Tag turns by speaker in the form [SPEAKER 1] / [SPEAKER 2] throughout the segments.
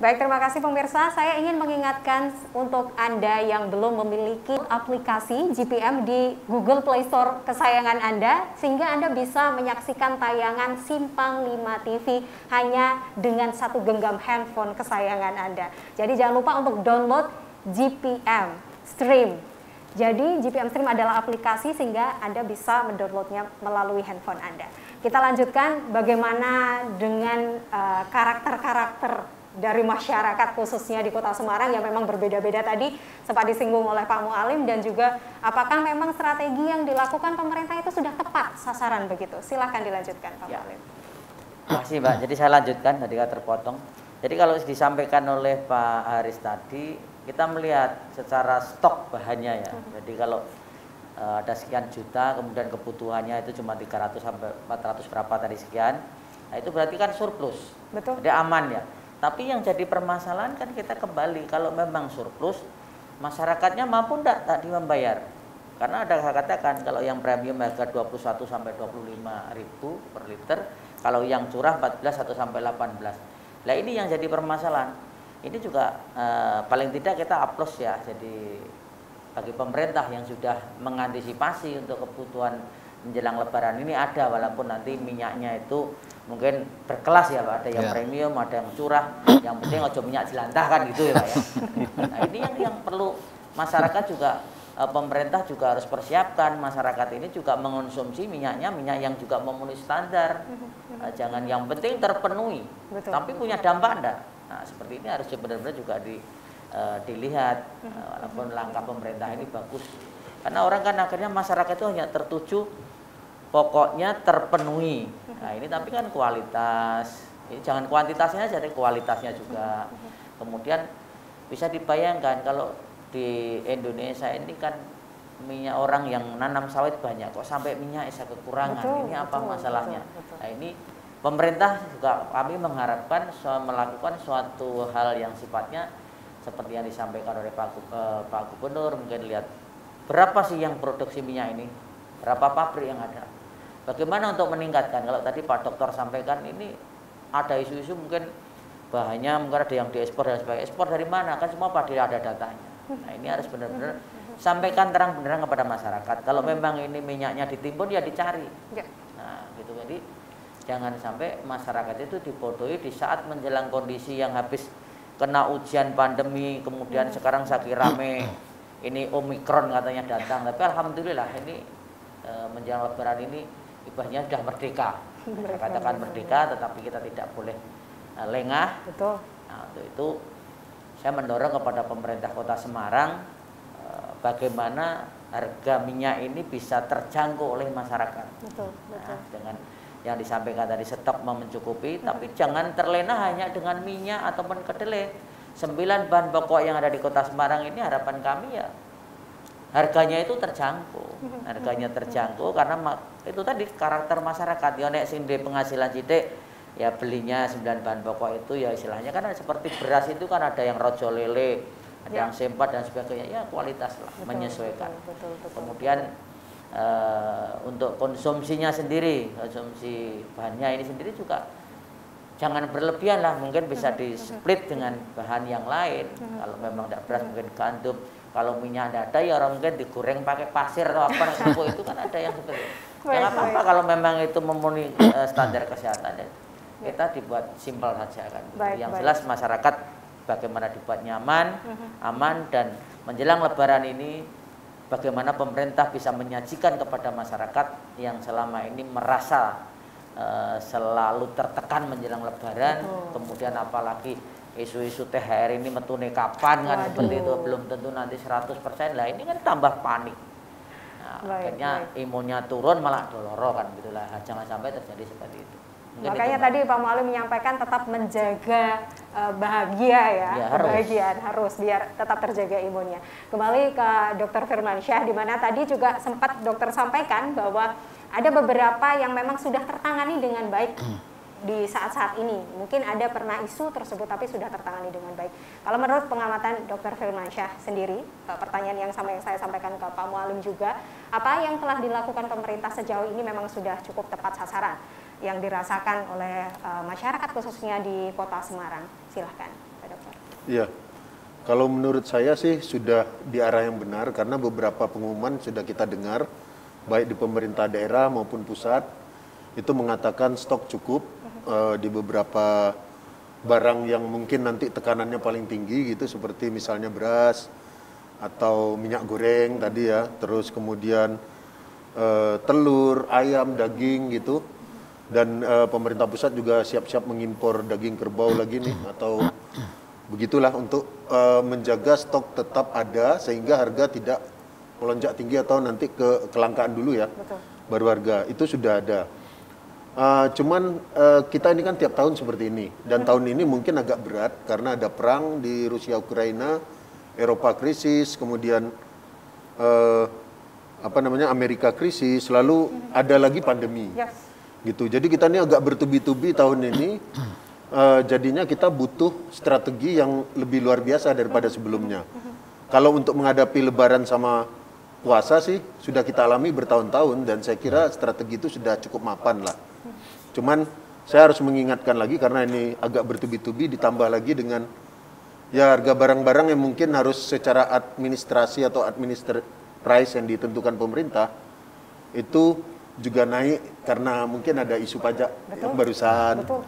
[SPEAKER 1] Baik, terima kasih pemirsa. Saya ingin mengingatkan untuk Anda yang belum memiliki aplikasi GPM di Google Play Store kesayangan Anda, sehingga Anda bisa menyaksikan tayangan Simpang 5 TV hanya dengan satu genggam handphone kesayangan Anda. Jadi jangan lupa untuk download GPM Stream. Jadi GPM Stream adalah aplikasi sehingga Anda bisa mendownloadnya melalui handphone Anda. Kita lanjutkan bagaimana dengan karakter-karakter dari masyarakat khususnya di Kota Semarang yang memang berbeda-beda tadi sempat disinggung oleh Pak Mualim, dan juga apakah memang strategi yang dilakukan pemerintah itu sudah tepat sasaran begitu. Silahkan dilanjutkan Pak Mualim.
[SPEAKER 2] Terima kasih Mbak. Jadi saya lanjutkan, tadi terpotong. Jadi kalau disampaikan oleh Pak Haris tadi, kita melihat secara stok bahannya ya. Jadi kalau ada sekian juta, kemudian kebutuhannya itu cuma 300 sampai 400 berapa tadi sekian, nah itu berarti kan surplus.
[SPEAKER 1] Betul.
[SPEAKER 2] Jadi aman ya. Tapi yang jadi permasalahan kan kita kembali, kalau memang surplus, masyarakatnya mampu enggak tadi membayar? Karena ada saya katakan, kalau yang premium harga 21 sampai 25.000 per liter, kalau yang curah 14 atau sampai 18. Nah ini yang jadi permasalahan. Ini juga paling tidak kita aplaus ya. Jadi bagi pemerintah yang sudah mengantisipasi untuk kebutuhan menjelang Lebaran ini ada, walaupun nanti minyaknya itu mungkin berkelas ya Pak, ada yang premium, ada yang curah, yang penting ojo minyak jelantah kan gitu ya Pak ya. Nah ini yang perlu masyarakat juga, pemerintah juga harus persiapkan, masyarakat ini juga mengonsumsi minyaknya, minyak yang juga memenuhi standar, jangan yang penting terpenuhi, tapi punya dampak enggak. Nah seperti ini harus benar-benar juga dilihat, walaupun langkah pemerintah ini bagus, karena orang kan akhirnya masyarakat itu hanya tertuju pokoknya terpenuhi. Nah ini tapi kan kualitas, ini jangan kuantitasnya aja, tapi kualitasnya juga. Kemudian bisa dibayangkan kalau di Indonesia ini kan minyak, orang yang nanam sawit banyak, kok sampai minyak bisa kekurangan, ini apa masalahnya? Nah ini pemerintah juga, kami mengharapkan melakukan suatu hal yang sifatnya seperti yang disampaikan oleh Pak Gubernur, mungkin lihat berapa sih yang produksi minyak ini, berapa pabrik yang ada. Bagaimana untuk meningkatkan? Kalau tadi Pak Dokter sampaikan ini ada isu-isu mungkin bahannya mungkin ada yang diekspor dan sebagainya. Ekspor dari mana? Kan semua pada ada datanya. Nah ini harus benar-benar sampaikan terang-benerang kepada masyarakat. Kalau memang ini minyaknya ditimbun ya dicari. Nah gitu, jadi jangan sampai masyarakat itu dibodohi di saat menjelang kondisi yang habis kena ujian pandemi, kemudian sekarang lagi rame ini Omikron katanya datang. Tapi alhamdulillah ini menjelang Lebaran ini ibadahnya sudah merdeka. Saya katakan merdeka, tetapi kita tidak boleh lengah.
[SPEAKER 1] Betul.
[SPEAKER 2] Nah, untuk itu saya mendorong kepada pemerintah Kota Semarang bagaimana harga minyak ini bisa terjangkau oleh masyarakat.
[SPEAKER 1] Betul.
[SPEAKER 2] Nah, dengan yang disampaikan tadi, stok mencukupi, tapi jangan terlena hanya dengan minyak ataupun kedelai. 9 bahan pokok yang ada di Kota Semarang ini harapan kami ya harganya itu terjangkau, karena itu tadi karakter masyarakat. Ya nek sing penghasilan sidik ya belinya 9 bahan pokok itu ya istilahnya kan seperti beras itu kan ada yang rojo lele, ada yang sempat dan sebagainya, ya kualitas lah, menyesuaikan. Kemudian untuk konsumsinya sendiri, konsumsi bahannya ini sendiri juga jangan berlebihan lah, mungkin bisa di split dengan bahan yang lain. Kalau memang tidak beras mungkin gandum. Kalau minyak tidak ada ya orang mungkin digoreng pakai pasir atau apa itu kan ada yang seperti itu. Ya nggak apa-apa kalau memang itu memenuhi standar kesehatan ya. Kita dibuat simpel saja kan. Yang jelas masyarakat bagaimana dibuat nyaman, aman, dan menjelang Lebaran ini bagaimana pemerintah bisa menyajikan kepada masyarakat yang selama ini merasa selalu tertekan menjelang Lebaran. Kemudian apalagi isu-isu THR ini metune kapan kan. Seperti itu, belum tentu nanti 100%. Lah ini kan tambah panik. Nah, akhirnya imunnya turun malah doloro kan gitulah. Jangan sampai terjadi seperti itu. Mungkin
[SPEAKER 1] makanya itu, tadi Pak Mualim menyampaikan tetap menjaga bahagia ya, kebahagiaan harus biar tetap terjaga imunnya. Kembali ke Dr. Firmansyah, di mana tadi juga sempat dokter sampaikan bahwa ada beberapa yang memang sudah tertangani dengan baik di saat-saat ini. Mungkin ada pernah isu tersebut tapi sudah tertangani dengan baik. Kalau menurut pengamatan Dr. Firmansyah sendiri, pertanyaan yang sama yang saya sampaikan ke Pak Mualim juga, apa yang telah dilakukan pemerintah sejauh ini memang sudah cukup tepat sasaran yang dirasakan oleh masyarakat khususnya di Kota Semarang? Silahkan, Pak Dr.
[SPEAKER 3] Iya, kalau menurut saya sih sudah di arah yang benar karena beberapa pengumuman sudah kita dengar baik di pemerintah daerah maupun pusat itu mengatakan stok cukup di beberapa barang yang mungkin nanti tekanannya paling tinggi gitu seperti misalnya beras atau minyak goreng tadi ya, terus kemudian telur, ayam, daging gitu. Dan pemerintah pusat juga siap-siap mengimpor daging kerbau lagi nih atau begitulah untuk menjaga stok tetap ada sehingga harga tidak melonjak tinggi atau nanti kelangkaan dulu ya.
[SPEAKER 1] Betul.
[SPEAKER 3] Baru harga itu sudah ada. Cuman kita ini kan tiap tahun seperti ini dan tahun ini mungkin agak berat karena ada perang di Rusia Ukraina, Eropa krisis, kemudian Amerika krisis, lalu ada lagi pandemi.
[SPEAKER 1] Yes.
[SPEAKER 3] Gitu. Jadi kita ini agak bertubi-tubi tahun ini, jadinya kita butuh strategi yang lebih luar biasa daripada sebelumnya. Kalau untuk menghadapi Lebaran sama puasa sih sudah kita alami bertahun-tahun dan saya kira strategi itu sudah cukup mapan lah. Cuman saya harus mengingatkan lagi karena ini agak bertubi-tubi ditambah lagi dengan ya harga barang-barang yang mungkin harus secara administrasi atau price yang ditentukan pemerintah itu juga naik karena mungkin ada isu pajak yang barusan.
[SPEAKER 1] Betul.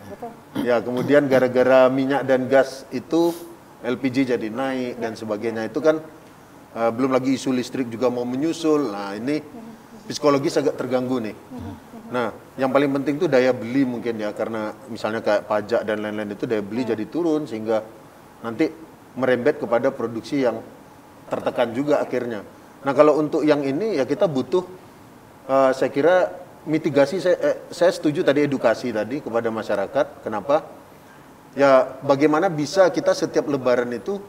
[SPEAKER 3] Ya, kemudian gara-gara minyak dan gas itu LPG jadi naik dan sebagainya. Itu kan belum lagi isu listrik juga mau menyusul. Nah, ini psikologis agak terganggu nih. Nah, yang paling penting itu daya beli mungkin ya karena misalnya kayak pajak dan lain-lain itu daya beli jadi turun sehingga nanti merembet kepada produksi yang tertekan juga akhirnya. Nah, kalau untuk yang ini ya kita butuh saya kira mitigasi, saya setuju tadi edukasi tadi kepada masyarakat. Kenapa? Ya bagaimana bisa kita setiap Lebaran itu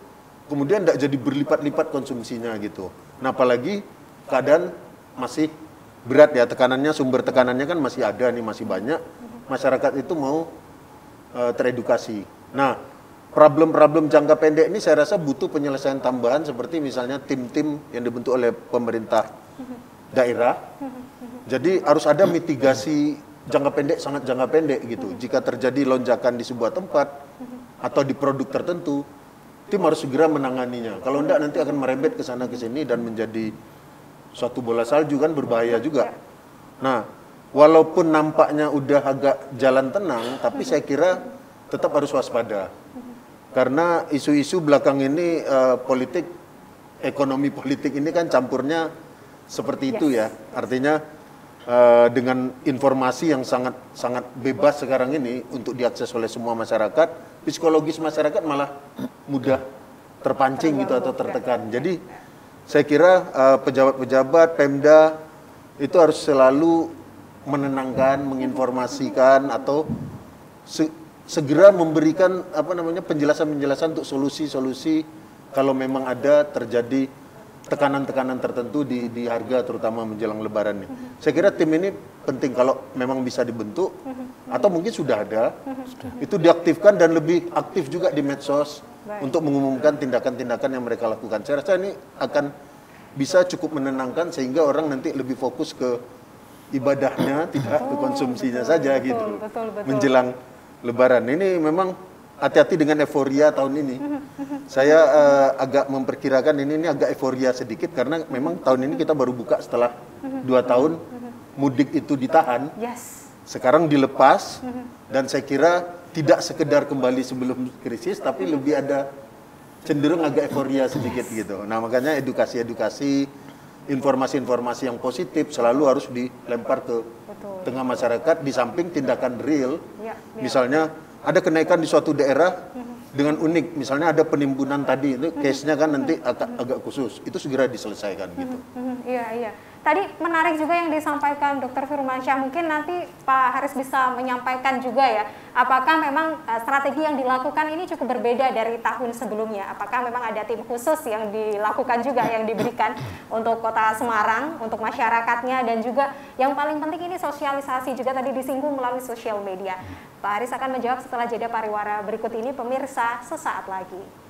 [SPEAKER 3] kemudian tidak jadi berlipat-lipat konsumsinya gitu. Nah apalagi keadaan masih berat ya, tekanannya, sumber tekanannya kan masih ada nih, masih banyak. Masyarakat itu mau teredukasi. Nah problem-problem jangka pendek ini saya rasa butuh penyelesaian tambahan seperti misalnya tim-tim yang dibentuk oleh pemerintah daerah. Jadi harus ada mitigasi jangka pendek, sangat jangka pendek gitu. Jika terjadi lonjakan di sebuah tempat atau di produk tertentu, tim harus segera menanganinya. Kalau enggak nanti akan merembet ke sana ke sini dan menjadi suatu bola salju kan berbahaya juga. Nah, walaupun nampaknya udah agak jalan tenang, tapi saya kira tetap harus waspada. Karena isu-isu belakang ini ekonomi politik ini kan campurnya seperti itu ya. Artinya dengan informasi yang sangat bebas sekarang ini untuk diakses oleh semua masyarakat, psikologis masyarakat malah mudah terpancing gitu atau tertekan. Jadi saya kira pejabat-pejabat Pemda itu harus selalu menenangkan, menginformasikan atau segera memberikan penjelasan-penjelasan untuk solusi-solusi kalau memang ada terjadi tekanan-tekanan tertentu di harga terutama menjelang Lebaran nih. Saya kira tim ini penting kalau memang bisa dibentuk atau mungkin sudah ada, itu diaktifkan dan lebih aktif juga di medsos untuk mengumumkan tindakan-tindakan yang mereka lakukan. Saya rasa ini akan bisa cukup menenangkan sehingga orang nanti lebih fokus ke ibadahnya, tidak ke konsumsinya saja gitu.
[SPEAKER 1] Betul.
[SPEAKER 3] Menjelang Lebaran ini memang hati-hati dengan euforia tahun ini. Saya agak memperkirakan ini agak euforia sedikit karena memang tahun ini kita baru buka setelah 2 tahun mudik itu ditahan.
[SPEAKER 1] Yes.
[SPEAKER 3] Sekarang dilepas dan saya kira tidak sekedar kembali sebelum krisis tapi lebih ada cenderung agak euforia sedikit gitu. Nah, makanya edukasi-edukasi, informasi-informasi yang positif selalu harus dilempar ke tengah masyarakat di samping tindakan real. Misalnya ada kenaikan di suatu daerah dengan unik, misalnya ada penimbunan tadi, itu case-nya kan nanti agak khusus, itu segera diselesaikan gitu.
[SPEAKER 1] Iya. Tadi menarik juga yang disampaikan Dr. Firmansyah, mungkin nanti Pak Haris bisa menyampaikan juga ya, apakah memang strategi yang dilakukan ini cukup berbeda dari tahun sebelumnya? Apakah memang ada tim khusus yang dilakukan juga, yang diberikan untuk Kota Semarang, untuk masyarakatnya, dan juga yang paling penting ini sosialisasi juga tadi disinggung melalui sosial media. Pak Haris akan menjawab setelah jeda pariwara berikut ini, pemirsa, sesaat lagi.